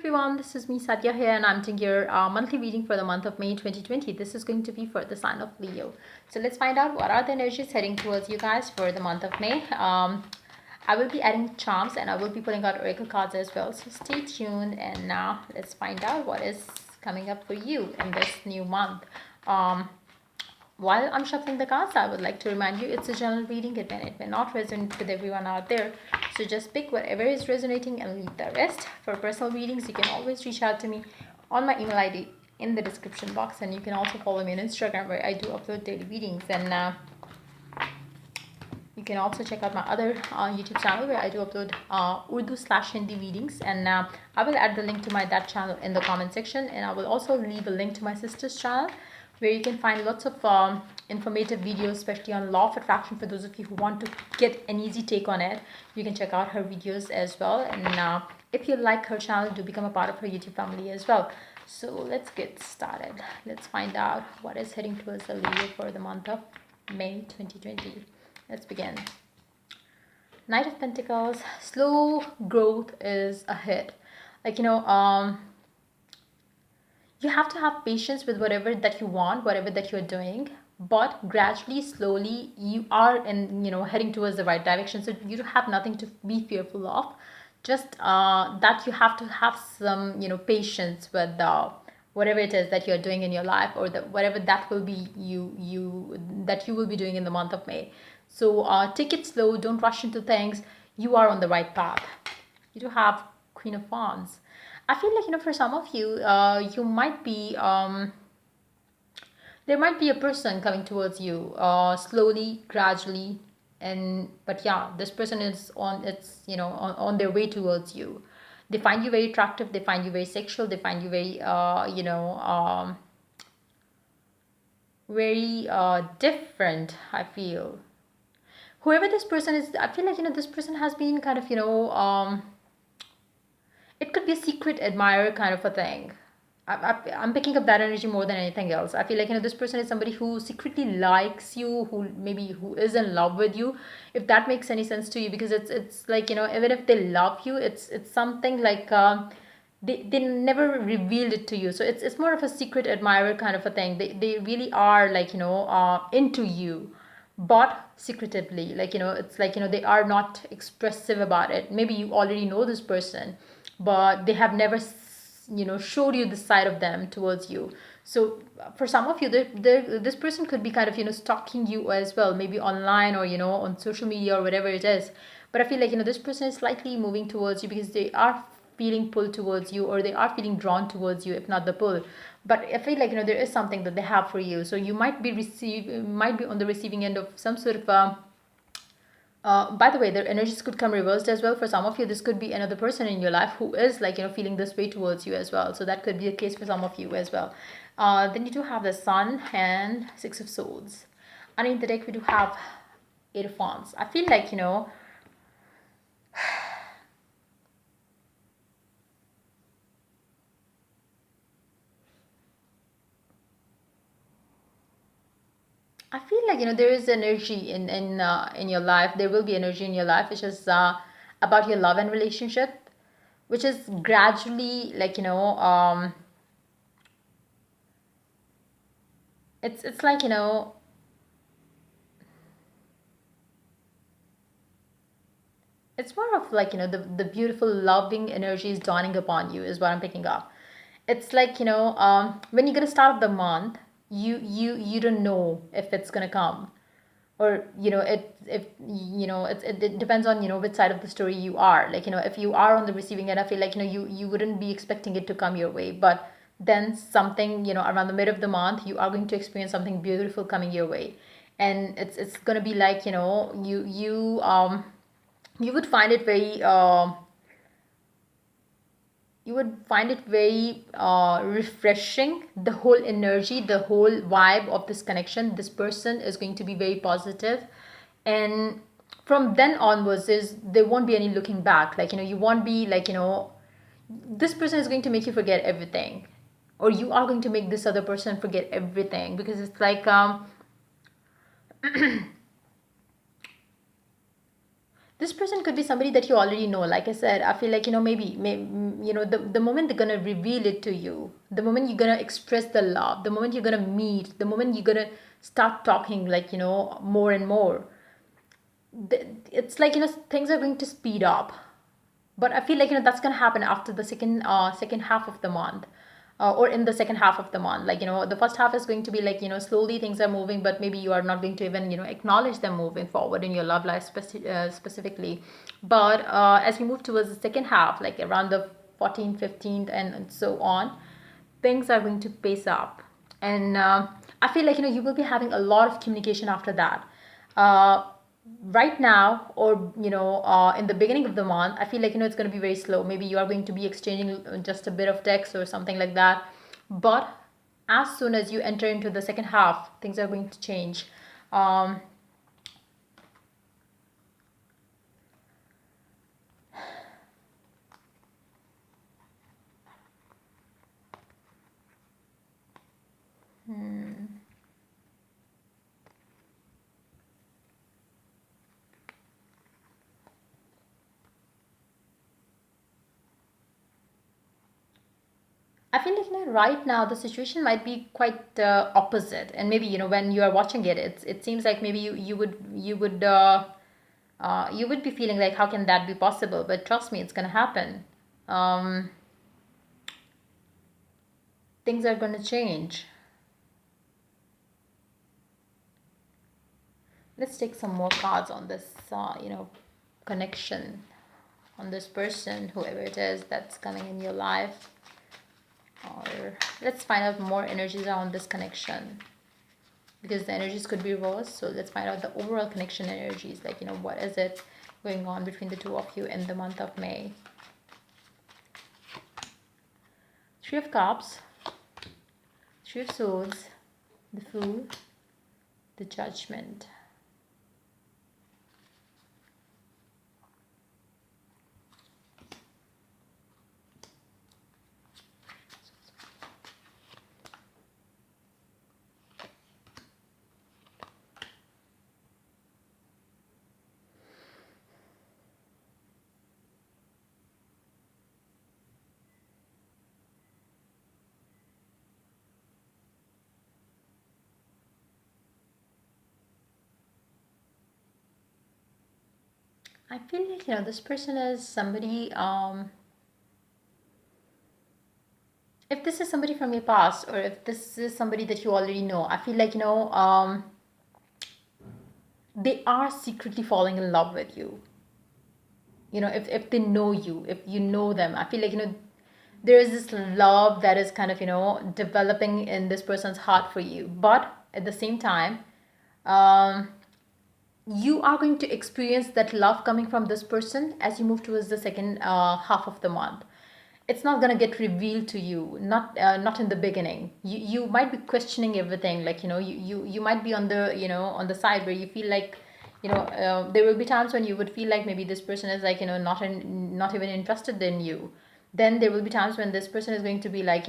everyone, this is me Satya here, and I'm doing your monthly reading for the month of May 2020. This is going to be for the sign of Leo. So let's find out what are the energies heading towards you guys for the month of May. I will be adding charms and I will be pulling out oracle cards as well. So stay tuned, and now let's find out what is coming up for you in this new month. While I'm shuffling the cards, I would like to remind you it's a general reading. It may not resonate with everyone out there. So just pick whatever is resonating and leave the rest. For personal readings, you can always reach out to me on my email ID in the description box. And you can also follow me on Instagram, where I do upload daily readings. And you can also check out my other YouTube channel, where I do upload Urdu/Hindi readings. And I will add the link to that channel in the comment section. And I will also leave a link to my sister's channel, where you can find lots of informative videos, especially on law of attraction. For those of you who want to get an easy take on it, you can check out her videos as well. And if you like her channel, do become a part of her YouTube family as well. So let's get started. Let's find out what is heading towards the Leo for the month of May 2020. Let's begin. Knight of Pentacles. Slow growth is ahead. You have to have patience with whatever that you want, whatever that you're doing, but gradually, slowly, you are heading towards the right direction. So you have nothing to be fearful of. Just that you have to have some patience with whatever it is that you're doing in your life, or whatever that will be that you will be doing in the month of May. So take it slow. Don't rush into things. You are on the right path. You do have Queen of Wands. I feel like, for some of you, you might be, there might be a person coming towards you, slowly, gradually. But yeah, this person is on their way towards you. They find you very attractive. They find you very sexual. They find you very, very different, I feel. Whoever this person is, I feel like, this person has been kind of, it could be a secret admirer kind of a thing. I'm picking up that energy more than anything else. I feel like, this person is somebody who secretly likes you, who is in love with you, if that makes any sense to you. Because it's like, even if they love you, it's something like they never revealed it to you. So it's more of a secret admirer kind of a thing. They really are like, into you, but secretively. Like, it's like, they are not expressive about it. Maybe you already know this person, but they have never showed you the side of them towards you. So for some of you, this person could be kind of stalking you as well, maybe online, or on social media, or whatever it is. But I feel like, this person is slightly moving towards you, because they are feeling pulled towards you, or they are feeling drawn towards you, if not the pull. But I feel like, there is something that they have for you. So you might be on the receiving end of some sort of by the way, their energies could come reversed as well. For some of you, this could be another person in your life who is like, feeling this way towards you as well. So that could be the case for some of you as well. Then you do have the Sun and Six of Swords. Underneath the deck, we do have Eight of Wands. I feel like, I feel like, there is energy in your life. There will be energy in your life, which is about your love and relationship, which is gradually like, it's like, it's more of like, the beautiful loving energy is dawning upon you, is what I'm picking up. It's like, when you're gonna start the month, you don't know if it's gonna come, or it depends on which side of the story you are. Like, if you are on the receiving end, I feel like, you wouldn't be expecting it to come your way. But then something, around the mid of the month, you are going to experience something beautiful coming your way. And it's gonna be like, you would find it very refreshing. The whole energy, the whole vibe of this connection, this person is going to be very positive. And from then onwards, there won't be any looking back. Like, you won't be like, this person is going to make you forget everything, or you are going to make this other person forget everything. Because it's like This person could be somebody that you already know. Like I said, I feel like, the moment they're gonna reveal it to you, the moment you're gonna express the love, the moment you're gonna meet, the moment you're gonna start talking, like, more and more, it's like, things are going to speed up. But I feel like, that's going to happen after the second half of the month, or in the second half of the month. Like, the first half is going to be like, slowly things are moving, but maybe you are not going to even, acknowledge them moving forward in your love life, specifically. But as we move towards the second half, like around the 14th, 15th, and so on, things are going to pace up. And I feel like, you will be having a lot of communication after that. uh, right now, or in the beginning of the month, I feel like, it's going to be very slow. Maybe you are going to be exchanging just a bit of text or something like that. But as soon as you enter into the second half, things are going to change. um, I feel like, right now the situation might be quite opposite, and maybe, when you are watching it, it seems like maybe you would be feeling like, how can that be possible? But trust me, it's gonna happen. um, Things are gonna change. Let's take some more cards on this, connection, on this person, whoever it is that's coming in your life. Or let's find out more energies around this connection, because the energies could be reversed. So let's find out the overall connection energies. Like, what is it going on between the two of you in the month of May? Three of Cups, Three of Swords, the Fool, the Judgment. I feel like, this person is somebody. If this is somebody from your past, or if this is somebody that you already know, I feel like, they are secretly falling in love with you. If they know you, if you know them, I feel like, there is this love that is kind of, developing in this person's heart for you. But at the same time, um, you are going to experience that love coming from this person as you move towards the second half of the month. It's not going to get revealed to you, not in the beginning. You might be questioning everything, like, you might be on the, on the side where you feel like, there will be times when you would feel like maybe this person is like, not even interested in you. Then there will be times when this person is going to be like,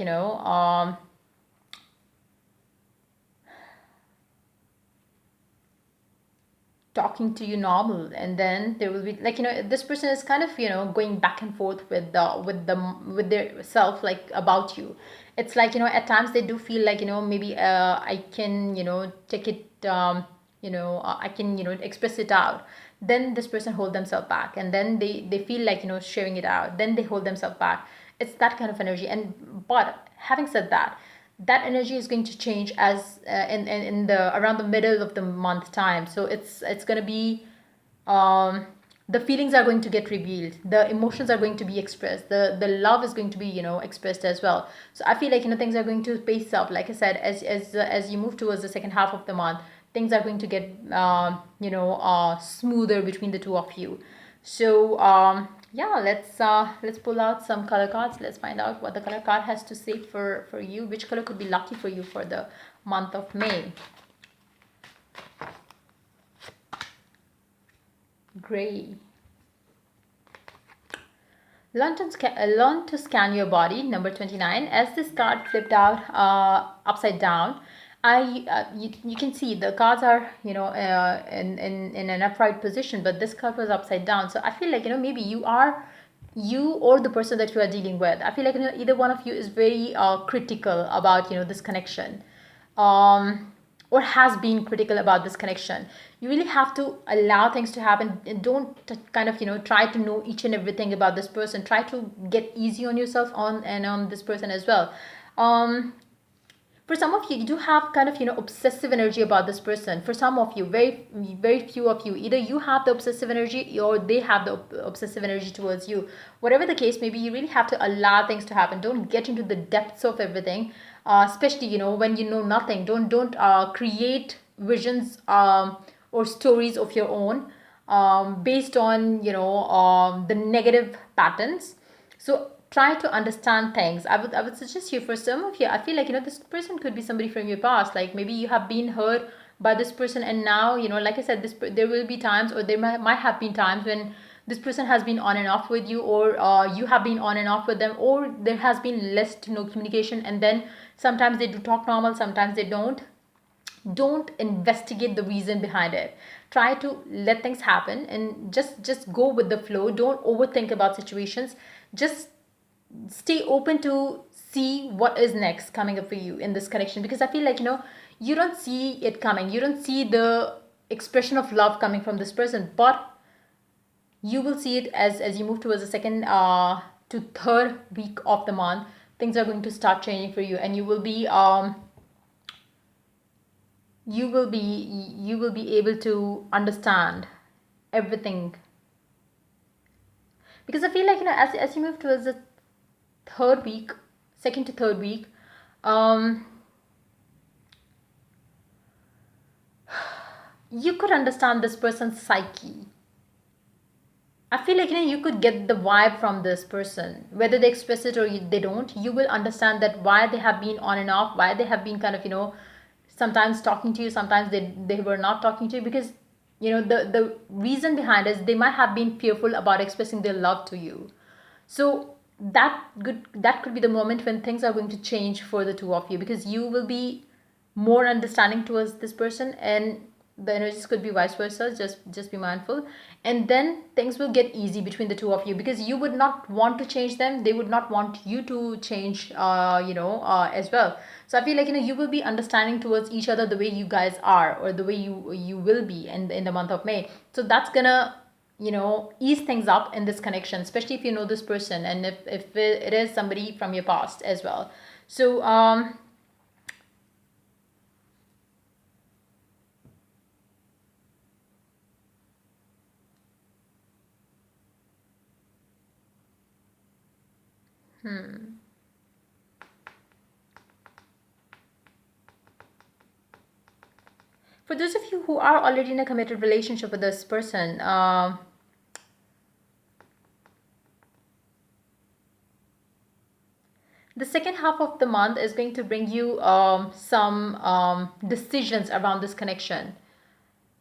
talking to you normal, and then there will be like, this person is kind of, going back and forth with their self, like, about you. It's like, at times they do feel like, maybe I can, take it, I can, express it out. Then this person hold themselves back, and then they feel like, sharing it out, then they hold themselves back. It's that kind of energy. And but having said that, that energy is going to change as in the around the middle of the month time. So it's going to be, um the feelings are going to get revealed, the emotions are going to be expressed, the love is going to be, expressed as well. So I feel like, things are going to pace up. Like I said, as you move towards the second half of the month, things are going to get, smoother between the two of you. So yeah, let's pull out some color cards. Let's find out what the color card has to say for you. Which color could be lucky for you for the month of May? Gray. Learn to scan your body, number 29. As this card flipped out upside down, You can see the cards are, in an upright position, but this card was upside down. So I feel like, maybe you or the person that you are dealing with. I feel like, either one of you is very critical about, this connection. Um, or has been critical about this connection. You really have to allow things to happen, and don't kind of, try to know each and everything about this person. Try to get easy on yourself on and on this person as well. um for some of you, you do have kind of, obsessive energy about this person. For some of you, very few of you, either you have the obsessive energy or they have the obsessive energy towards you. Whatever the case, maybe you really have to allow things to happen. Don't get into the depths of everything, especially, when you know nothing. Don't create visions, or stories of your own, based on, the negative patterns. So try to understand things. I would suggest you, for some of you, I feel like, this person could be somebody from your past. Like, maybe you have been hurt by this person, and now, like I said, there will be times, or there might have been times when this person has been on and off with you, or you have been on and off with them, or there has been less to no communication, and then sometimes they do talk normal, sometimes they don't investigate the reason behind it. Try to let things happen and just go with the flow. Don't overthink about situations. Just stay open to see what is next coming up for you in this connection, because I feel like, you don't see it coming. You don't see the expression of love coming from this person, but you will see it as you move towards the second to third week of the month. Things are going to start changing for you, and you will be able to understand everything, because I feel like, as you move towards the third week, second to third week, um you could understand this person's psyche. I feel like, you could get the vibe from this person, whether they express it or they don't. You will understand that why they have been on and off, why they have been kind of, sometimes talking to you, sometimes they were not talking to you, because, the reason behind is they might have been fearful about expressing their love to you. So that could be the moment when things are going to change for the two of you, because you will be more understanding towards this person, and the energies could be vice versa. Just be mindful, and then things will get easy between the two of you, because you would not want to change them, they would not want you to change, as well. So I feel like, you will be understanding towards each other the way you guys are, or the way you will be in the month of May. So that's gonna, ease things up in this connection, especially if you know this person, and if it is somebody from your past as well. So for those of you who are already in a committed relationship with this person, the second half of the month is going to bring you some decisions around this connection.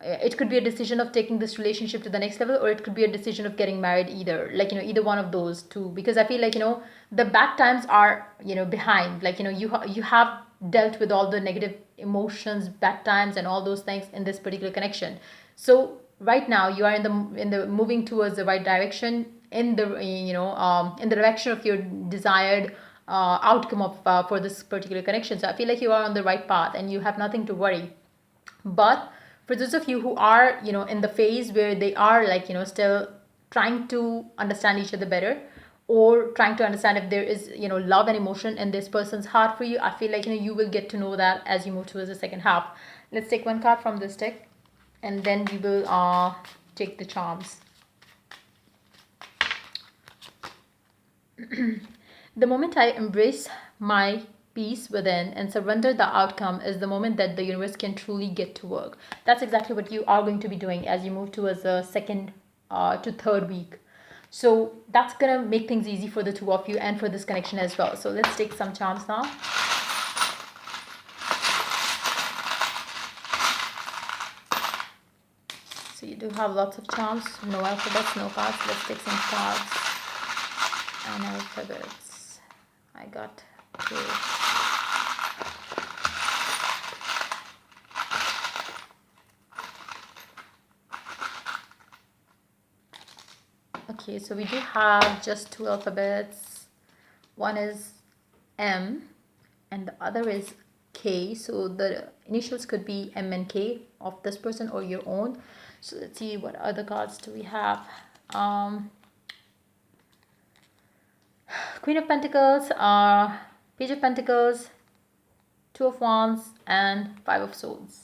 It could be a decision of taking this relationship to the next level, or it could be a decision of getting married, either, like, either one of those two, because I feel like, the bad times are, behind. Like, you have dealt with all the negative emotions, bad times, and all those things in this particular connection. So right now you are in the moving towards the right direction, in the direction of your desired outcome of for this particular connection. So I feel like you are on the right path, and you have nothing to worry. But for those of you who are, in the phase where they are, like, still trying to understand each other better, or trying to understand if there is, love and emotion in this person's heart for you, I feel like, you will get to know that as you move towards the second half. Let's take one card from this deck, and then we will take the charms. The moment I embrace my peace within and surrender the outcome is the moment that the universe can truly get to work. That's exactly what you are going to be doing as you move towards the second to third week. So that's gonna make things easy for the two of you and for this connection as well. So let's take some charms now. So you do have lots of charms. No alphabets, no cards. Let's take some cards and alphabets. I got two. Okay, so we do have just two alphabets. One is M and the other is K. So the initials could be M and K of this person or your own. So let's see what other cards do we have. Queen of Pentacles, Page of Pentacles, Two of Wands, and Five of Swords.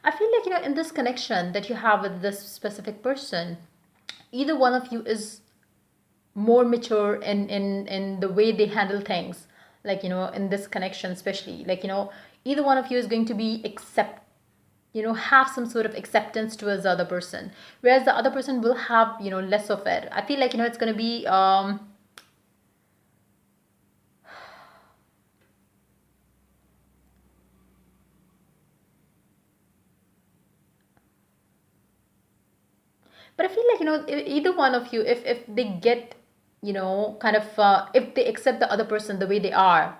I feel like, in this connection that you have with this specific person, either one of you is more mature in the way they handle things. Like, in this connection, especially, like, either one of you is going to be have some sort of acceptance towards the other person, whereas the other person will have, less of it. I feel like, it's going to be but I feel like, either one of you, if they get, kind of if they accept the other person the way they are,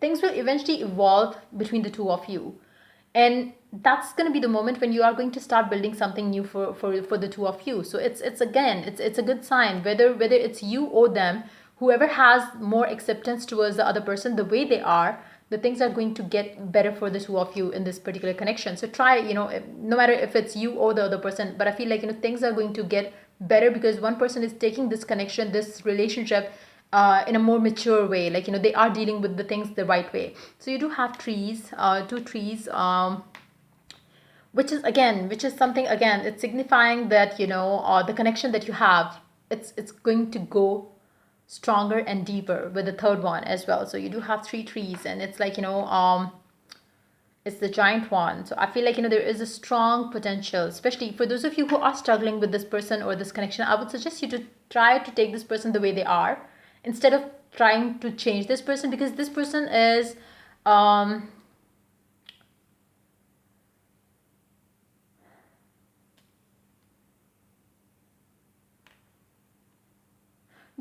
things will eventually evolve between the two of you. And that's going to be the moment when you are going to start building something new for the two of you. So it's again, it's a good sign, whether it's you or them. Whoever has more acceptance towards the other person the way they are, the things are going to get better for the two of you in this particular connection. So try, no matter if it's you or the other person, but I feel like, things are going to get better because one person is taking this connection, this relationship, in a more mature way. Like, they are dealing with the things the right way. So you do have trees, two trees, which is something, again, it's signifying that, the connection that you have, it's going to go stronger and deeper with the third one as well. So you do have three trees, and it's like, it's the giant one. So I feel like, there is a strong potential, especially for those of you who are struggling with this person or this connection. I would suggest you to try to take this person the way they are instead of trying to change this person, because this person is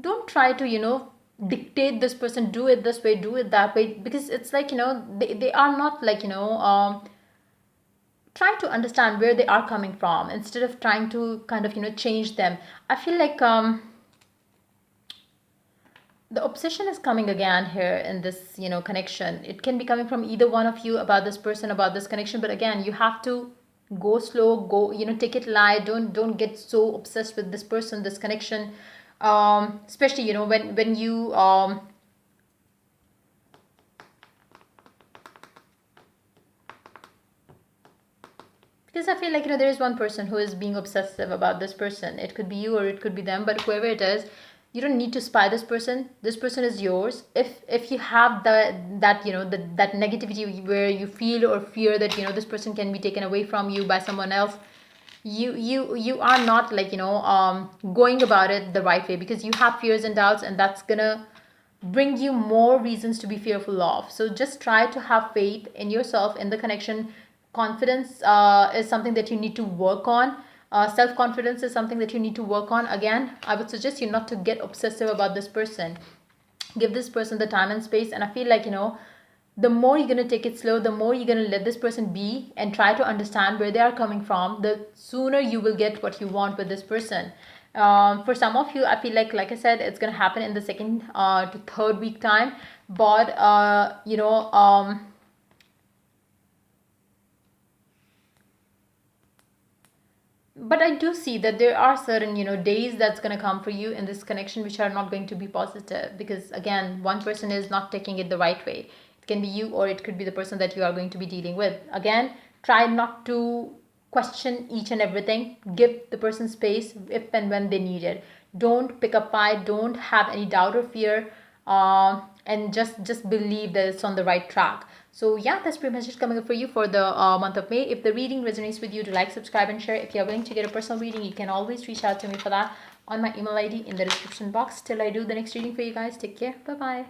don't try to, dictate this person, do it this way, do it that way, because it's like, they are not like, try to understand where they are coming from instead of trying to kind of, change them. I feel like the obsession is coming again here in this, connection. It can be coming from either one of you about this person, about this connection, but again, you have to go slow, go, take it light. Don't get so obsessed with this person, this connection, especially, when you because I feel like, there is one person who is being obsessive about this person. It could be you or it could be them, but whoever it is, you don't need to spy this person. This person is yours. If you have that, that negativity where you feel or fear that, this person can be taken away from you by someone else, you are not like, going about it the right way, because you have fears and doubts, and that's gonna bring you more reasons to be fearful of. So just try to have faith in yourself, in the connection. Confidence is something that you need to work on. Self-confidence is something that you need to work on. Again, I would suggest you not to get obsessive about this person. Give this person the time and space, and I feel like, the more you're going to take it slow, the more you're going to let this person be and try to understand where they are coming from, the sooner you will get what you want with this person. For some of you, I feel like I said, it's going to happen in the second to third week time, but but I do see that there are certain, days that's going to come for you in this connection which are not going to be positive, because again, one person is not taking it the right way. It can be you or it could be the person that you are going to be dealing with. Again, try not to question each and everything. Give the person space if and when they need it. Don't pick up fight. Don't have any doubt or fear. And just believe that it's on the right track. So yeah, that's pretty much it coming up for you for the month of May. If the reading resonates with you, do like, subscribe, and share. If you're willing to get a personal reading, you can always reach out to me for that on my email ID in the description box. Till I do the next reading for you guys, take care. Bye bye.